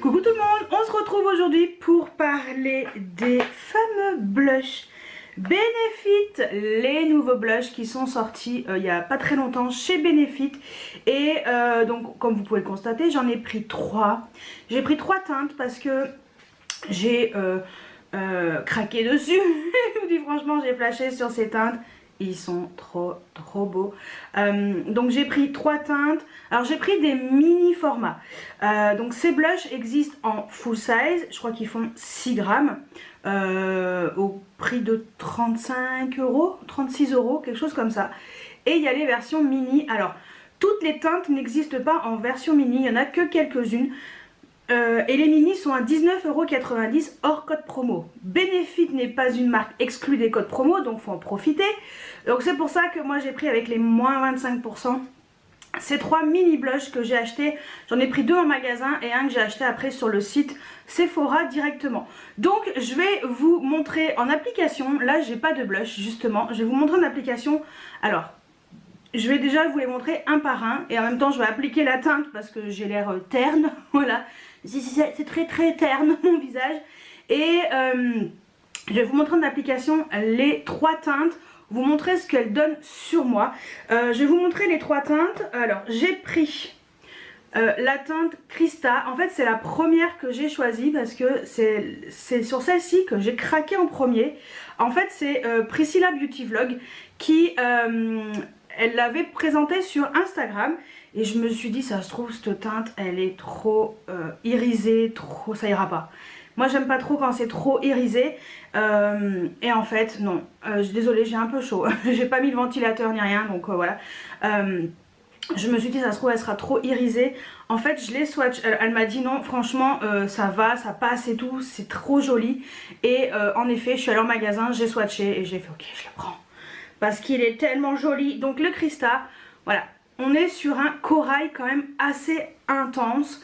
Coucou tout le monde, on se retrouve aujourd'hui pour parler des fameux blushs Benefit, les nouveaux blushs qui sont sortis il n'y a pas très longtemps chez Benefit. Et donc comme vous pouvez le constater, j'en ai pris 3. J'ai pris 3 teintes parce que j'ai craqué dessus. Je vous dis franchement, j'ai flashé sur ces teintes. Ils sont trop beaux. Donc j'ai pris 3 teintes. Alors j'ai pris des mini formats. Donc ces blushs existent en full size. Je crois qu'ils font 6 grammes. Au prix de 35 €, 36 €, quelque chose comme ça. Et il y a les versions mini. Alors toutes les teintes n'existent pas en version mini. Il n'y en a que quelques-unes. Et les mini sont à 19,90 € hors code promo. Benefit n'est pas une marque exclue des codes promo, donc il faut en profiter. Donc c'est pour ça que moi j'ai pris avec les moins 25% ces 3 mini blushs que j'ai achetés. J'en ai pris 2 en magasin et un que j'ai acheté après sur le site Sephora directement. Donc je vais vous montrer en application. Là j'ai pas de blush justement. Je vais vous montrer en application. Alors je vais déjà vous les montrer un par un et en même temps je vais appliquer la teinte parce que j'ai l'air terne. Voilà, c'est très terne mon visage. Et je vais vous montrer en application les 3 teintes, vous montrer ce qu'elles donnent sur moi. Je vais vous montrer les 3 teintes. Alors j'ai pris la teinte Krista. En fait c'est la première que j'ai choisie parce que c'est sur celle-ci que j'ai craqué en premier. En fait c'est Priscilla Beauty Vlog qui... elle l'avait présentée sur Instagram et je me suis dit ça se trouve cette teinte elle est trop irisée, trop ça ira pas. Moi j'aime pas trop quand c'est trop irisé et en fait non, désolée j'ai un peu chaud, j'ai pas mis le ventilateur ni rien donc voilà. Je me suis dit ça se trouve elle sera trop irisée. En fait je l'ai swatch, elle m'a dit non franchement ça va, ça passe et tout, c'est trop joli. Et en effet je suis allée en magasin, j'ai swatché et j'ai fait ok je le prends. Parce qu'il est tellement joli. Donc le Krista, voilà, on est sur un corail quand même assez intense.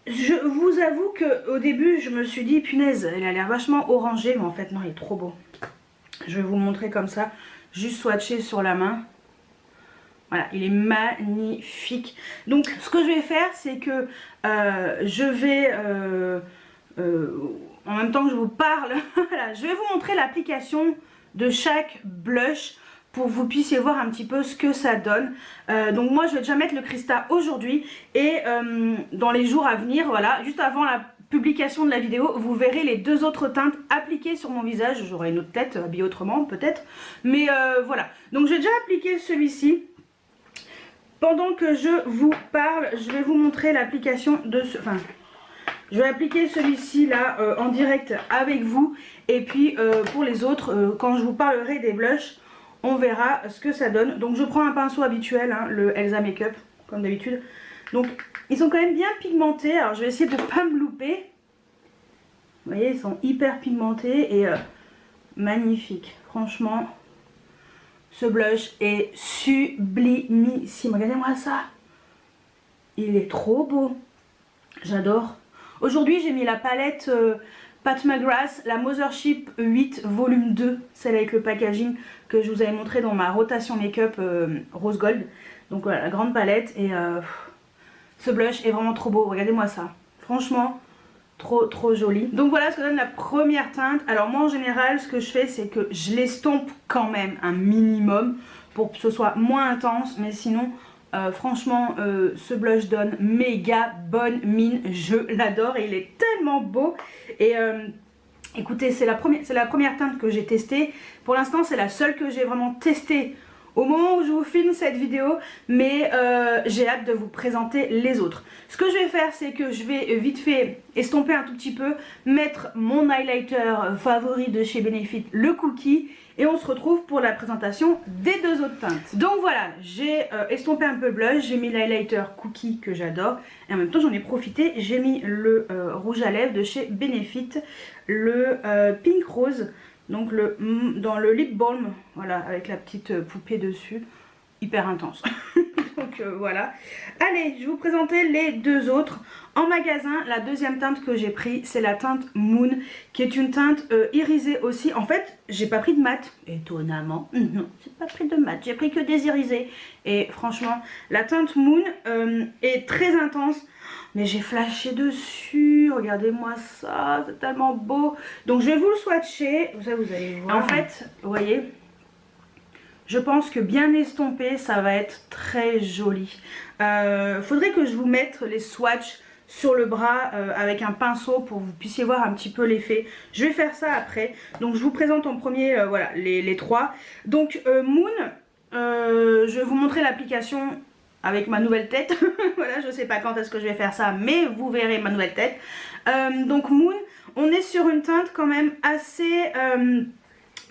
Je vous avoue qu'au début je me suis dit punaise, elle a l'air vachement orangée, mais en fait non, il est trop beau. Je vais vous le montrer comme ça, juste swatché sur la main. Voilà, il est magnifique. Donc ce que je vais faire c'est que je vais... en même temps que je vous parle, voilà, je vais vous montrer l'application de chaque blush pour que vous puissiez voir un petit peu ce que ça donne. Donc moi je vais déjà mettre le Krista aujourd'hui et dans les jours à venir, voilà, juste avant la publication de la vidéo, vous verrez les 2 autres teintes appliquées sur mon visage. J'aurai une autre tête habillée autrement peut-être, mais voilà. Donc j'ai déjà appliqué celui-ci. Pendant que je vous parle, je vais vous montrer l'application de ce... Enfin, je vais appliquer celui-ci là en direct avec vous. Et puis pour les autres, quand je vous parlerai des blushs, on verra ce que ça donne. Donc je prends un pinceau habituel, hein, le Elsa Makeup, comme d'habitude. Donc ils sont quand même bien pigmentés. Alors je vais essayer de ne pas me louper. Vous voyez, ils sont hyper pigmentés et magnifiques. Franchement, ce blush est sublimissime. Regardez-moi ça. Il est trop beau. J'adore. Aujourd'hui j'ai mis la palette Pat McGrath, la Mothership 8 volume 2, celle avec le packaging que je vous avais montré dans ma rotation make-up rose gold. Donc voilà, la grande palette et ce blush est vraiment trop beau, regardez-moi ça. Franchement, trop joli. Donc voilà ce que donne la première teinte. Alors moi en général ce que je fais c'est que je l'estompe quand même un minimum pour que ce soit moins intense, mais sinon... franchement ce blush donne méga bonne mine, je l'adore et il est tellement beau. Et écoutez, c'est la première teinte que j'ai testée. Pour l'instant c'est la seule que j'ai vraiment testée au moment où je vous filme cette vidéo, mais j'ai hâte de vous présenter les autres. Ce que je vais faire c'est que je vais vite fait estomper un tout petit peu, mettre mon highlighter favori de chez Benefit, le Cookie, et on se retrouve pour la présentation des 2 autres teintes. Donc voilà, j'ai estompé un peu le blush, j'ai mis l'highlighter Cookie que j'adore. Et en même temps j'en ai profité, j'ai mis le rouge à lèvres de chez Benefit, le Pink Rose. Donc dans le lip balm, voilà, avec la petite poupée dessus, hyper intense. Donc voilà. Allez, je vais vous présenter les deux autres. En magasin, la deuxième teinte que j'ai pris, c'est la teinte Moon, qui est une teinte irisée aussi. En fait, j'ai pas pris de mat, étonnamment. Non, j'ai pas pris de mat, j'ai pris que des irisés. Et franchement, la teinte Moon est très intense. Mais j'ai flashé dessus, regardez-moi ça, c'est tellement beau. Donc je vais vous le swatcher, ça vous allez voir. En fait, vous voyez, je pense que bien estompé, ça va être très joli. Faudrait que je vous mette les swatchs sur le bras avec un pinceau pour que vous puissiez voir un petit peu l'effet. Je vais faire ça après. Donc je vous présente en premier voilà, les trois. Donc Moon, je vais vous montrer l'application avec ma nouvelle tête. Voilà, je sais pas quand est-ce que je vais faire ça, mais vous verrez ma nouvelle tête. Donc Moon, on est sur une teinte quand même assez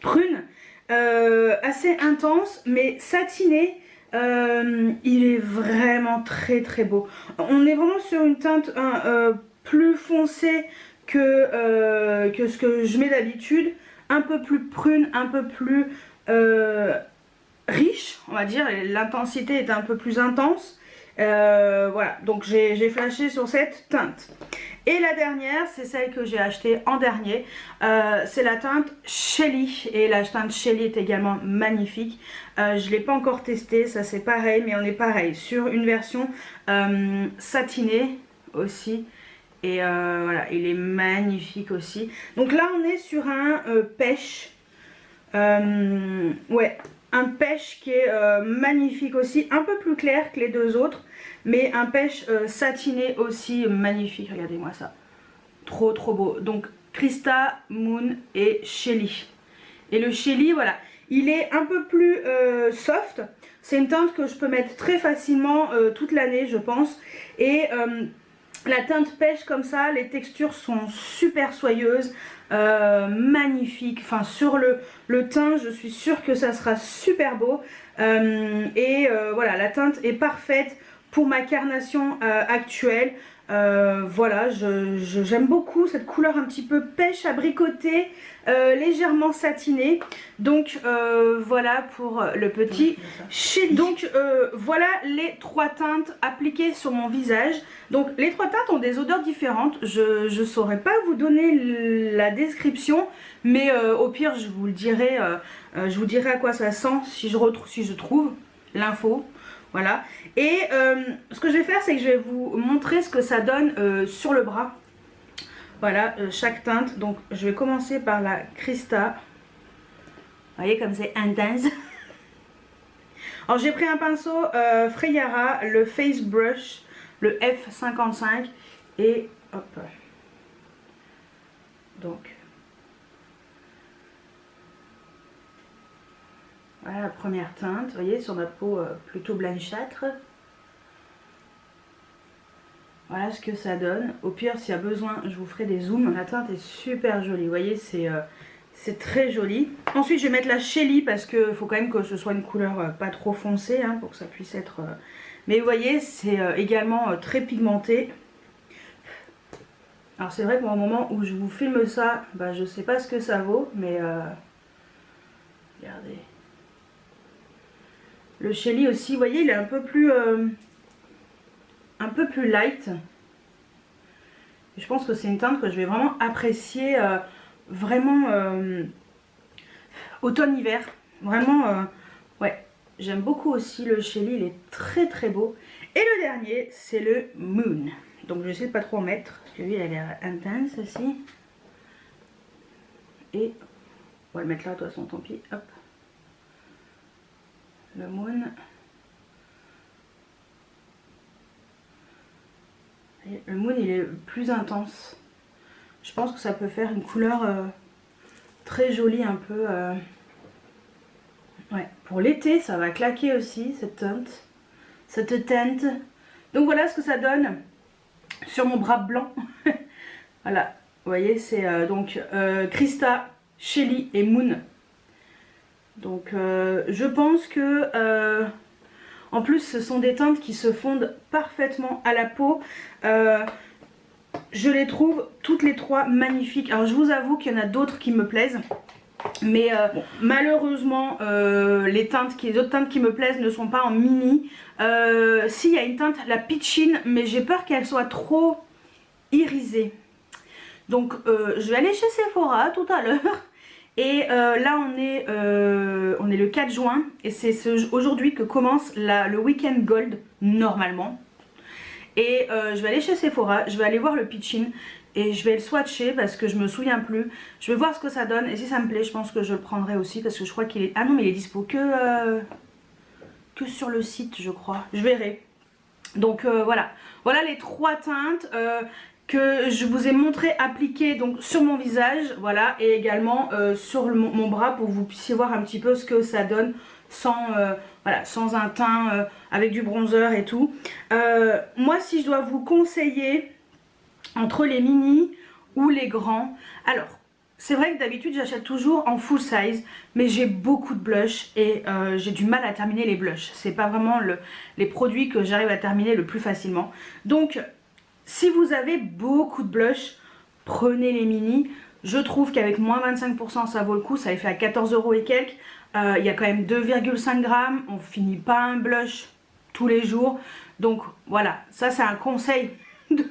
prune, assez intense, mais satinée. Il est vraiment très très beau. On est vraiment sur une teinte plus foncée que ce que je mets d'habitude. Un peu plus prune, un peu plus riche, on va dire. L'intensité est un peu plus intense. Voilà, donc j'ai flashé sur cette teinte. Et la dernière, c'est celle que j'ai achetée en dernier. C'est la teinte Shelly. Et la teinte Shelly est également magnifique. Je ne l'ai pas encore testée, ça c'est pareil, mais on est pareil. Sur une version satinée aussi. Et voilà, il est magnifique aussi. Donc là, on est sur un pêche. Ouais, un pêche qui est magnifique aussi. Un peu plus clair que les deux autres. Mais un pêche satiné aussi magnifique. Regardez-moi ça. Trop trop beau. Donc Krista, Moon et Shelly. Et le Shelly, voilà. Il est un peu plus soft. C'est une teinte que je peux mettre très facilement toute l'année, je pense. Et la teinte pêche comme ça, les textures sont super soyeuses. Magnifiques. Enfin, sur le teint, je suis sûre que ça sera super beau. Voilà, la teinte est parfaite pour ma carnation actuelle. Voilà, j'aime beaucoup cette couleur un petit peu pêche abricotée, légèrement satinée. Donc voilà pour le petit Shelly. Donc voilà les trois teintes appliquées sur mon visage. Donc les trois teintes ont des odeurs différentes. Je ne saurais pas vous donner la description, mais au pire je vous le dirai, je vous dirai à quoi ça sent si je trouve l'info. Voilà, et ce que je vais faire, c'est que je vais vous montrer ce que ça donne sur le bras. Voilà, chaque teinte. Donc je vais commencer par la Krista. Vous voyez comme c'est intense. Alors j'ai pris un pinceau Freyara, le Face Brush, le F55. Et hop. Donc voilà la première teinte, vous voyez, sur ma peau plutôt blanchâtre. Voilà ce que ça donne. Au pire, s'il y a besoin, je vous ferai des zooms. La teinte est super jolie, vous voyez, c'est très joli. Ensuite, je vais mettre la Shelly parce qu'il faut quand même que ce soit une couleur pas trop foncée, hein, pour que ça puisse être... Mais vous voyez, c'est également très pigmenté. Alors c'est vrai qu'au moment où je vous filme ça, bah, je sais pas ce que ça vaut, mais... regardez. Le Shelly aussi, vous voyez, il est un peu plus light. Et je pense que c'est une teinte que je vais vraiment apprécier, vraiment automne-hiver. Vraiment, ouais, j'aime beaucoup aussi le Shelly, il est très très beau. Et le dernier, c'est le Moon. Donc je vais essayer de pas trop en mettre, parce que lui, il a l'air intense aussi. Et on va le mettre là, de toute façon, tant pis, hop. Le Moon. Et le Moon, il est plus intense. Je pense que ça peut faire une couleur très jolie, un peu... Ouais, pour l'été, ça va claquer aussi, cette teinte. Cette teinte. Donc voilà ce que ça donne sur mon bras blanc. Voilà, vous voyez, c'est donc Krista, Shelly et Moon. Donc je pense que en plus ce sont des teintes qui se fondent parfaitement à la peau. Je les trouve toutes les trois magnifiques. Alors je vous avoue qu'il y en a d'autres qui me plaisent. Mais bon, malheureusement, les autres teintes qui me plaisent ne sont pas en mini. Si, il y a une teinte, la Pitchine, mais j'ai peur qu'elle soit trop irisée. Donc je vais aller chez Sephora tout à l'heure. Et là on est le 4 juin. Et c'est aujourd'hui que commence le Weekend Gold, normalement. Et je vais aller chez Sephora, je vais aller voir le Pitchine. Et je vais le swatcher parce que je me souviens plus. Je vais voir ce que ça donne. Et si ça me plaît, je pense que je le prendrai aussi. Parce que je crois qu'il est... Ah non, mais il est dispo que sur le site, je crois. Je verrai. Donc voilà. Voilà les 3 teintes que je vous ai montré appliquées donc, sur mon visage. Voilà. Et également sur mon bras pour que vous puissiez voir un petit peu ce que ça donne sans, voilà, sans un teint avec du bronzer et tout. Moi, si je dois vous conseiller entre les mini ou les grands, alors c'est vrai que d'habitude j'achète toujours en full size, mais j'ai beaucoup de blush et j'ai du mal à terminer les blushs. C'est pas vraiment les produits que j'arrive à terminer le plus facilement. Donc si vous avez beaucoup de blush, prenez les mini. Je trouve qu'avec moins 25% ça vaut le coup, ça les fait à 14 € et quelques. Il y a quand même 2,5 grammes, on finit pas un blush tous les jours. Donc voilà, ça c'est un conseil de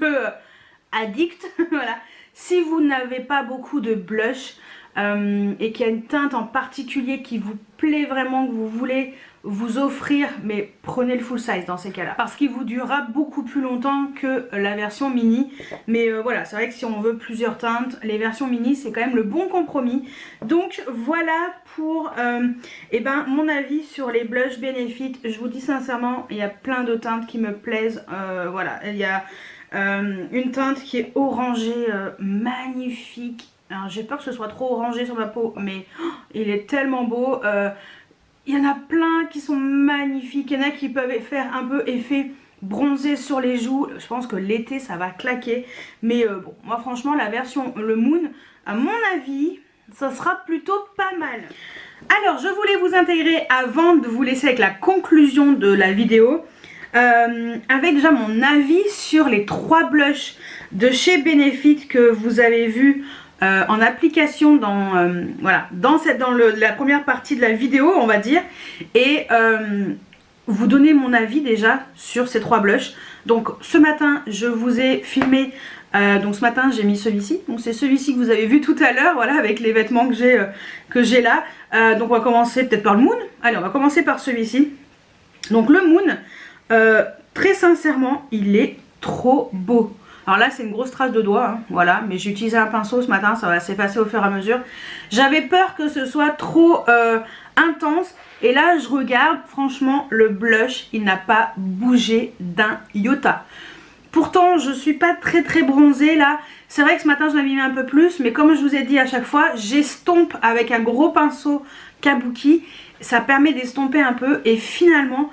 addict. Voilà. Si vous n'avez pas beaucoup de blush et qu'il y a une teinte en particulier qui vous plaît vraiment, que vous voulez vous offrir, mais prenez le full size dans ces cas là parce qu'il vous durera beaucoup plus longtemps que la version mini. Mais voilà, c'est vrai que si on veut plusieurs teintes, les versions mini c'est quand même le bon compromis. Donc voilà pour mon avis sur les blushs Benefit. Je vous dis sincèrement, il y a plein de teintes qui me plaisent. Voilà, il y a une teinte qui est orangée, magnifique. Alors j'ai peur que ce soit trop orangé sur ma peau, mais il est tellement beau. Il y en a plein qui sont magnifiques. Il y en a qui peuvent faire un peu effet bronzé sur les joues. Je pense que l'été ça va claquer. Mais bon, moi franchement la version le Moon, à mon avis, ça sera plutôt pas mal. Alors je voulais vous intégrer avant de vous laisser avec la conclusion de la vidéo. Avec déjà mon avis sur les 3 blushs de chez Benefit que vous avez vu en application dans, voilà, dans la première partie de la vidéo, on va dire. Et vous donner mon avis déjà sur ces 3 blushs. Donc ce matin je vous ai filmé, donc ce matin j'ai mis celui-ci. Donc c'est celui-ci que vous avez vu tout à l'heure, voilà, avec les vêtements que j'ai là. Donc on va commencer peut-être par le Moon. Allez, on va commencer par celui-ci. Donc le Moon, très sincèrement il est trop beau. Alors là c'est une grosse trace de doigt, hein, voilà, mais j'ai utilisé un pinceau ce matin, ça va s'effacer au fur et à mesure. J'avais peur que ce soit trop intense et là je regarde, franchement le blush il n'a pas bougé d'un iota. Pourtant je suis pas très bronzée là, c'est vrai que ce matin je l'avais mis un peu plus, mais comme je vous ai dit à chaque fois, j'estompe avec un gros pinceau Kabuki, ça permet d'estomper un peu et finalement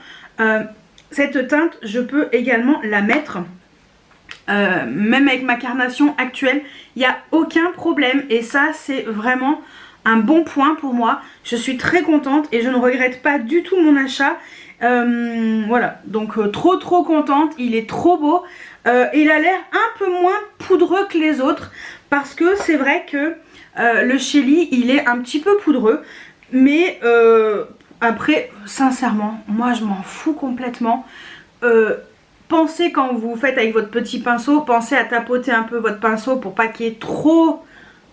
cette teinte je peux également la mettre même avec ma carnation actuelle, il n'y a aucun problème et ça c'est vraiment un bon point pour moi. Je suis très contente et je ne regrette pas du tout mon achat. Voilà, donc trop contente, il est trop beau. Il a l'air un peu moins poudreux que les autres parce que c'est vrai que le Shelly il est un petit peu poudreux, mais après sincèrement moi je m'en fous complètement. Pensez quand vous faites avec votre petit pinceau, pensez à tapoter un peu votre pinceau pour pas qu'il y ait trop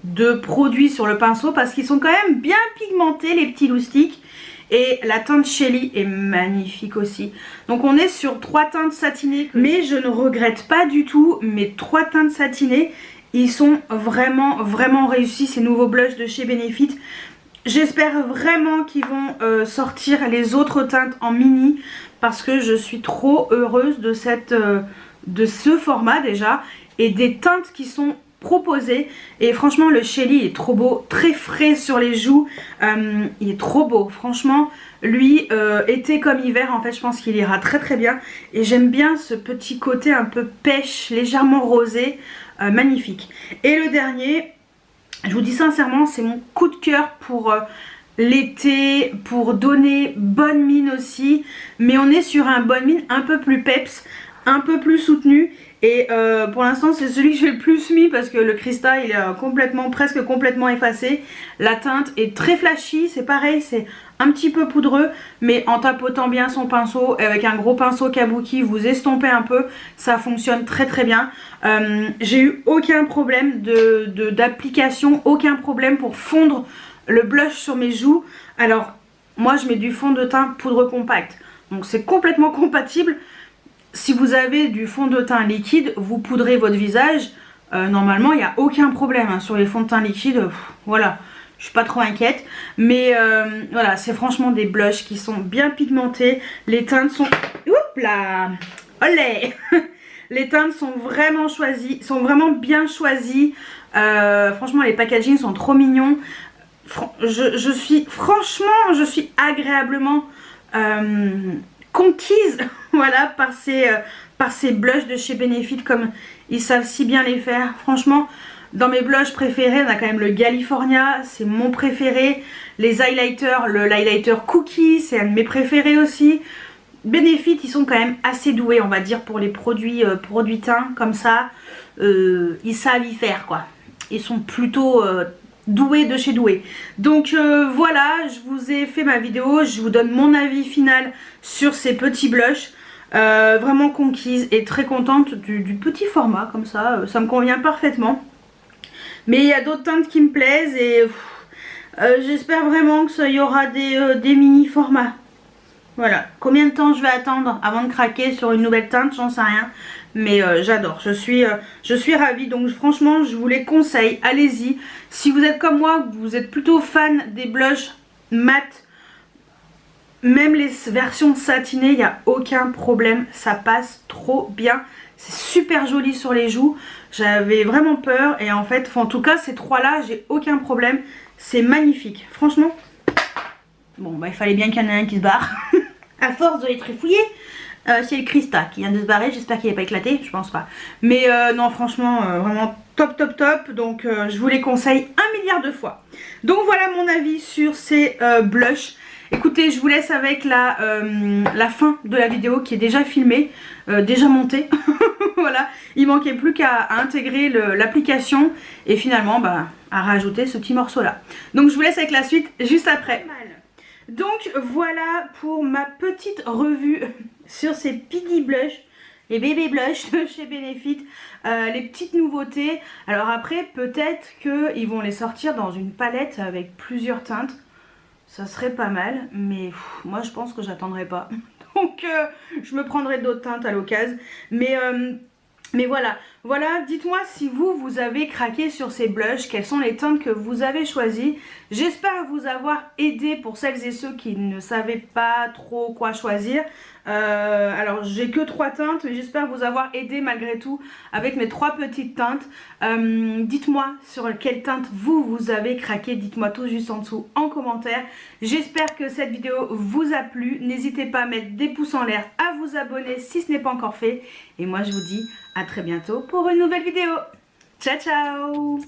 de produits sur le pinceau parce qu'ils sont quand même bien pigmentés les petits loustiques. Et la teinte Shelly est magnifique aussi. Donc on est sur 3 teintes satinées, mais je ne regrette pas du tout mes 3 teintes satinées. Ils sont vraiment réussis ces nouveaux blushs de chez Benefit. J'espère vraiment qu'ils vont sortir les autres teintes en mini parce que je suis trop heureuse de ce format déjà et des teintes qui sont proposées. Et franchement le Shelly est trop beau, très frais sur les joues, il est trop beau. Franchement lui été comme hiver en fait je pense qu'il ira très bien. Et j'aime bien ce petit côté un peu pêche, légèrement rosé, magnifique. Et le dernier, je vous dis sincèrement, c'est mon coup de cœur pour l'été, pour donner bonne mine aussi. Mais on est sur un bonne mine un peu plus peps, un peu plus soutenu. Et pour l'instant c'est celui que j'ai le plus mis parce que le cristal il est presque complètement effacé. La teinte est très flashy, c'est pareil, c'est un petit peu poudreux, mais en tapotant bien son pinceau avec un gros pinceau kabuki, vous estompez un peu, ça fonctionne très très bien. J'ai eu aucun problème d'application, aucun problème pour fondre le blush sur mes joues. Alors moi je mets du fond de teint poudre compacte, donc c'est complètement compatible. Si vous avez du fond de teint liquide, vous poudrez votre visage. Normalement, il n'y a aucun problème hein, sur les fonds de teint liquides. Voilà, je suis pas trop inquiète. Mais voilà, c'est franchement des blushs qui sont bien pigmentés. Les teintes sont... Oups là, olé. Les teintes sont vraiment choisies, sont vraiment bien choisies. Franchement, les packagings sont trop mignons. Je suis agréablement... conquise voilà par ces blushs de chez Benefit, comme ils savent si bien les faire. Franchement, dans mes blushs préférés on a quand même le California, c'est mon préféré. Les highlighters, le highlighter Cookie, c'est un de mes préférés aussi. Benefit, ils sont quand même assez doués on va dire pour les produits teints comme ça. Ils savent y faire quoi, ils sont plutôt doué de chez doué. Donc voilà, je vous ai fait ma vidéo, je vous donne mon avis final sur ces petits blushs. Vraiment conquise et très contente du petit format comme ça me convient parfaitement. Mais il y a d'autres teintes qui me plaisent et j'espère vraiment que il y aura des mini formats. Voilà, combien de temps je vais attendre avant de craquer sur une nouvelle teinte, j'en sais rien. Mais j'adore, je suis ravie. Donc franchement je vous les conseille, allez-y. Si vous êtes comme moi, vous êtes plutôt fan des blushs mat, même les versions satinées, il n'y a aucun problème, ça passe trop bien. C'est super joli sur les joues, j'avais vraiment peur et en fait, en tout cas ces trois là, j'ai aucun problème. C'est magnifique, franchement. Bon bah il fallait bien qu'il y en ait un qui se barre. À force de les trifouiller. C'est le Krista qui vient de se barrer, j'espère qu'il n'est pas éclaté, je pense pas. Mais non franchement vraiment top top top, donc je vous les conseille 1 milliard de fois. Donc voilà mon avis sur ces blushs. Écoutez, je vous laisse avec la fin de la vidéo qui est déjà filmée, déjà montée. Voilà, il manquait plus qu'à intégrer l'application et finalement bah, à rajouter ce petit morceau là. Donc je vous laisse avec la suite juste après. Donc voilà pour ma petite revue sur ces Piggy Blush, les bébés blush de chez Benefit, les petites nouveautés. Alors après peut-être qu'ils vont les sortir dans une palette avec plusieurs teintes, ça serait pas mal, mais moi je pense que j'attendrai pas. Donc je me prendrai d'autres teintes à l'occasion. Mais voilà, dites-moi si vous avez craqué sur ces blushs, quelles sont les teintes que vous avez choisies. J'espère vous avoir aidé pour celles et ceux qui ne savaient pas trop quoi choisir. Alors j'ai que 3 teintes, mais j'espère vous avoir aidé malgré tout avec mes 3 petites teintes. Dites-moi sur quelle teinte vous avez craqué, dites-moi tout juste en dessous en commentaire. J'espère que cette vidéo vous a plu, n'hésitez pas à mettre des pouces en l'air, à vous abonner si ce n'est pas encore fait. Et moi je vous dis à très bientôt pour une nouvelle vidéo. Ciao ciao.